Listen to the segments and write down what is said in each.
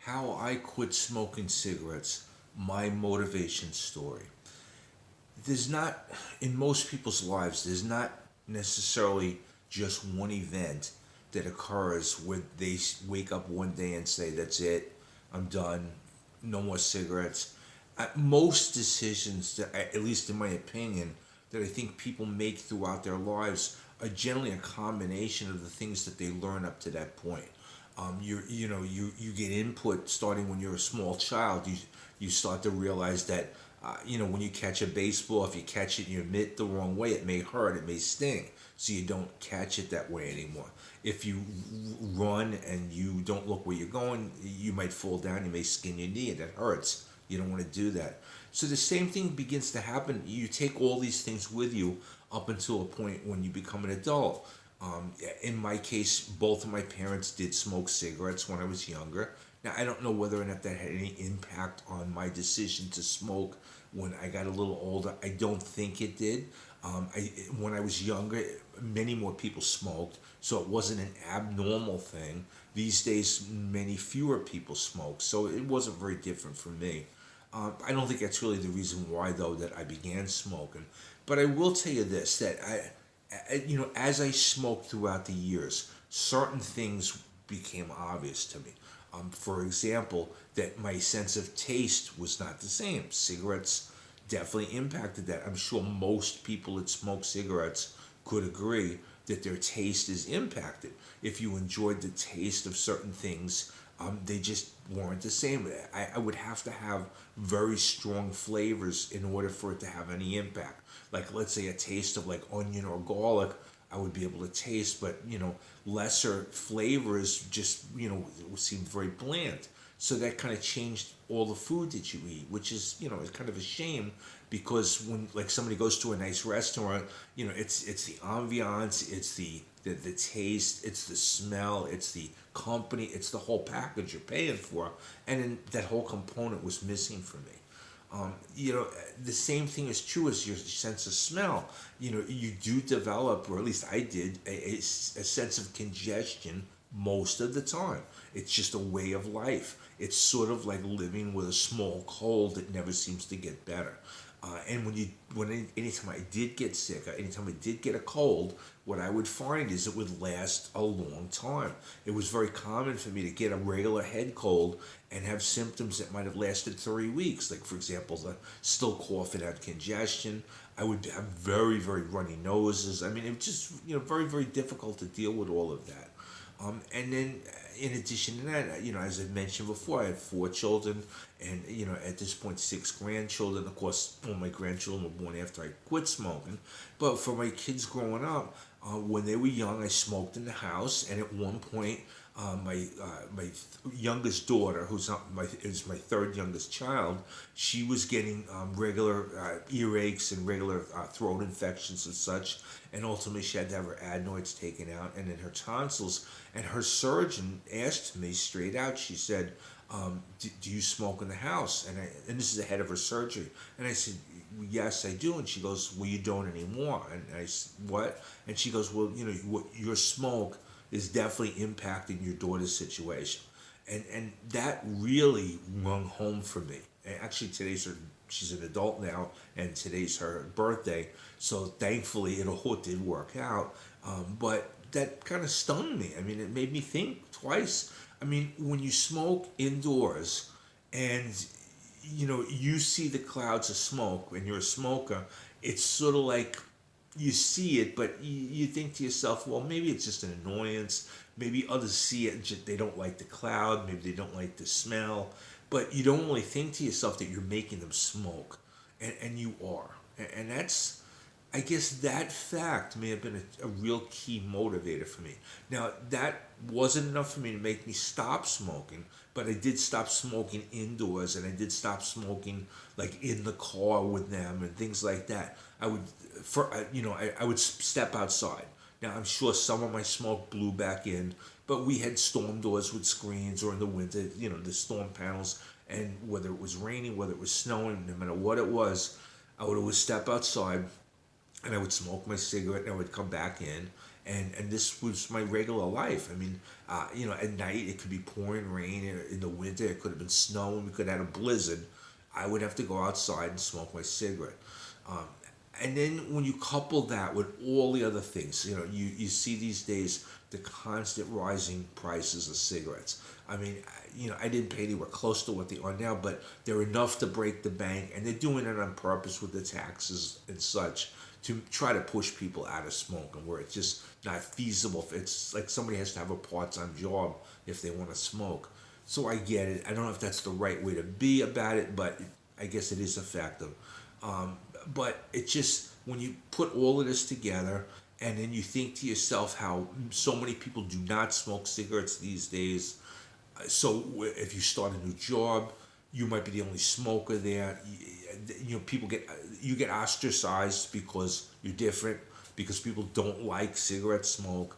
How I quit smoking cigarettes, my motivation story. There's not, in most people's lives, there's not necessarily just one event that occurs where they wake up one day and say, "That's it, I'm done, no more cigarettes." Most decisions, that at least in my opinion, that I think people make throughout their lives are generally a combination of the things that they learn up to that point. You get input starting when you're a small child. You start to realize that when you catch a baseball, if you catch it in your mitt the wrong way, it may hurt, it may sting, so you don't catch it that way anymore. If you run and you don't look where you're going, you might fall down, you may skin your knee, and that hurts. You don't want to do that. So the same thing begins to happen. You take all these things with you up until a point when you become an adult. In my case, both of my parents did smoke cigarettes when I was younger. Now, I don't know whether or not that had any impact on my decision to smoke when I got a little older. I don't think it did. When I was younger, many more people smoked, so it wasn't an abnormal thing. These days, many fewer people smoke, so it wasn't very different for me. I don't think that's really the reason why, though, that I began smoking. But I will tell you this: that as I smoked throughout the years, certain things became obvious to me. For example, that my sense of taste was not the same. Cigarettes definitely impacted that. I'm sure most people that smoke cigarettes could agree that their taste is impacted. If you enjoyed the taste of certain things, they just weren't the same. I would have to have very strong flavors in order for it to have any impact. Like, let's say a taste of like onion or garlic, I would be able to taste, but lesser flavors just seemed very bland. So that kind of changed all the food that you eat, which is kind of a shame, because when like somebody goes to a nice restaurant, it's the ambiance, it's the taste, it's the smell, it's the company, it's the whole package you're paying for, and then that whole component was missing for me. The same thing is true as your sense of smell. You do develop, or at least I did, a sense of congestion most of the time. It's just a way of life. It's sort of like living with a small cold that never seems to get better. And anytime I did get sick, anytime I did get a cold, what I would find is it would last a long time. It was very common for me to get a regular head cold and have symptoms that might have lasted 3 weeks. Like, for example, still coughing out congestion. I would have very, very runny noses. I mean, it was just very, very difficult to deal with all of that. And then, in addition to that, as I mentioned before, I have 4 children, and at this point, 6 grandchildren. Of course, all my grandchildren were born after I quit smoking. But for my kids growing up, when they were young, I smoked in the house, and at one point, my youngest daughter, is my third youngest child, she was getting regular earaches and regular throat infections and such, and ultimately she had to have her adenoids taken out and then her tonsils. And her surgeon asked me straight out. She said, "Do you smoke in the house?" And this is ahead of her surgery. And I said, "Yes, I do." And she goes, "Well, you don't anymore." And I said, "What?" And she goes, "Well, your smoke is definitely impacting your daughter's situation." And that really rung home for me. And actually, she's an adult now, and today's her birthday. So thankfully, it all did work out. But that kind of stung me. I mean, it made me think twice. I mean, when you smoke indoors, and you see the clouds of smoke, and you're a smoker, it's sort of like you see it, but you think to yourself, well, maybe it's just an annoyance. Maybe others see it and just, they don't like the cloud. Maybe they don't like the smell. But you don't really think to yourself that you're making them smoke. And you are. And that's, I guess that fact may have been a real key motivator for me. Now, that wasn't enough for me to make me stop smoking, but I did stop smoking indoors, and I did stop smoking like in the car with them and things like that. I would step outside. Now, I'm sure some of my smoke blew back in, but we had storm doors with screens, or in the winter, the storm panels, and whether it was raining, whether it was snowing, no matter what it was, I would always step outside, and I would smoke my cigarette, and I would come back in, and this was my regular life. I mean, at night it could be pouring rain. In the winter it could have been snow, and we could have had a blizzard. I would have to go outside and smoke my cigarette. Um, and then when you couple that with all the other things, you see these days the constant rising prices of cigarettes. I mean, I didn't pay anywhere close to what they are now, but they're enough to break the bank, and they're doing it on purpose with the taxes and such to try to push people out of smoking, where it's just not feasible. It's like somebody has to have a part-time job if they want to smoke. So I get it. I don't know if that's the right way to be about it, but I guess it is effective. Um, but it just, when you put all of this together, and then you think to yourself how so many people do not smoke cigarettes these days. So if you start a new job, you might be the only smoker there. People get ostracized because you're different, because people don't like cigarette smoke.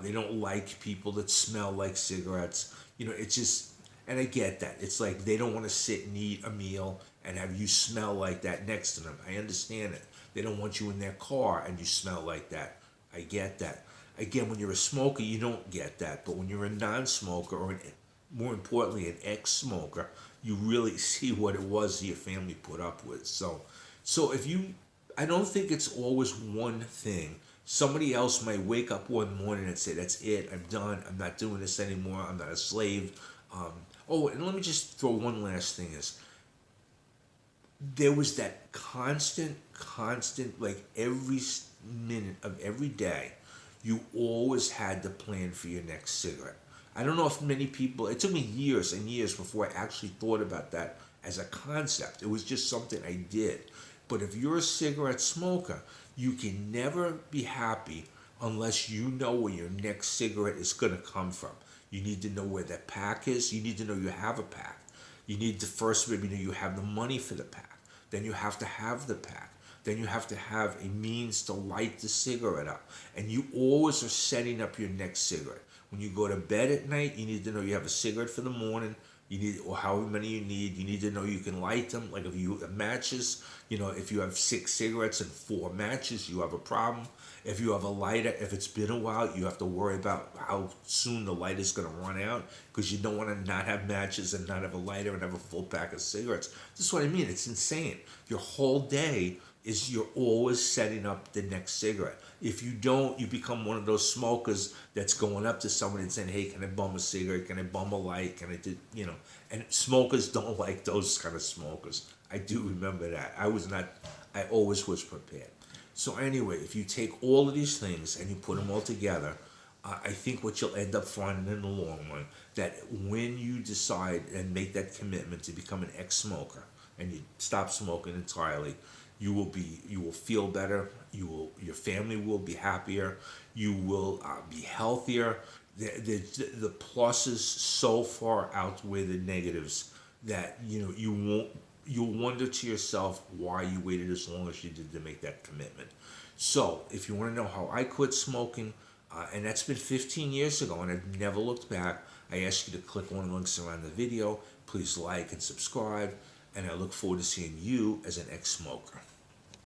They don't like people that smell like cigarettes. It's just, and I get that. It's like they don't want to sit and eat a meal and have you smell like that next to them. I understand it. They don't want you in their car and you smell like that. I get that. Again, when you're a smoker, you don't get that. But when you're a non-smoker, or more importantly, an ex-smoker, you really see what it was your family put up with. So I don't think it's always one thing. Somebody else might wake up one morning and say, "That's it. I'm done. I'm not doing this anymore. I'm not a slave." Oh, and let me just throw one last thing is, there was that constant, like every minute of every day, you always had to plan for your next cigarette. I don't know if many people, it took me years and years before I actually thought about that as a concept. It was just something I did. But if you're a cigarette smoker, you can never be happy unless you know where your next cigarette is going to come from. You need to know where that pack is. You need to know you have a pack. You need to first maybe know you have the money for the pack. Then you have to have the pack. Then you have to have a means to light the cigarette up. And you always are setting up your next cigarette. When you go to bed at night, you need to know you have a cigarette for the morning. You need, or however many you need. You need to know you can light them. Like if you have matches, if you have 6 cigarettes and 4 matches, you have a problem. If you have a lighter, if it's been a while, you have to worry about how soon the lighter is going to run out, because you don't want to not have matches and not have a lighter and have a full pack of cigarettes. This is what I mean. It's insane. Your whole day is you're always setting up the next cigarette. If you don't, you become one of those smokers that's going up to somebody and saying, "Hey, can I bum a cigarette? Can I bum a light? Can I do?" And smokers don't like those kind of smokers. I do remember that. I always was prepared. So anyway, if you take all of these things and you put them all together, I think what you'll end up finding in the long run, that when you decide and make that commitment to become an ex-smoker and you stop smoking entirely, you will feel better. Your family will be happier. You will be healthier. The pluses so far outweigh the negatives that you'll wonder to yourself why you waited as long as you did to make that commitment. So if you want to know how I quit smoking, and that's been 15 years ago, and I've never looked back, I ask you to click on the links around the video. Please like and subscribe, and I look forward to seeing you as an ex-smoker.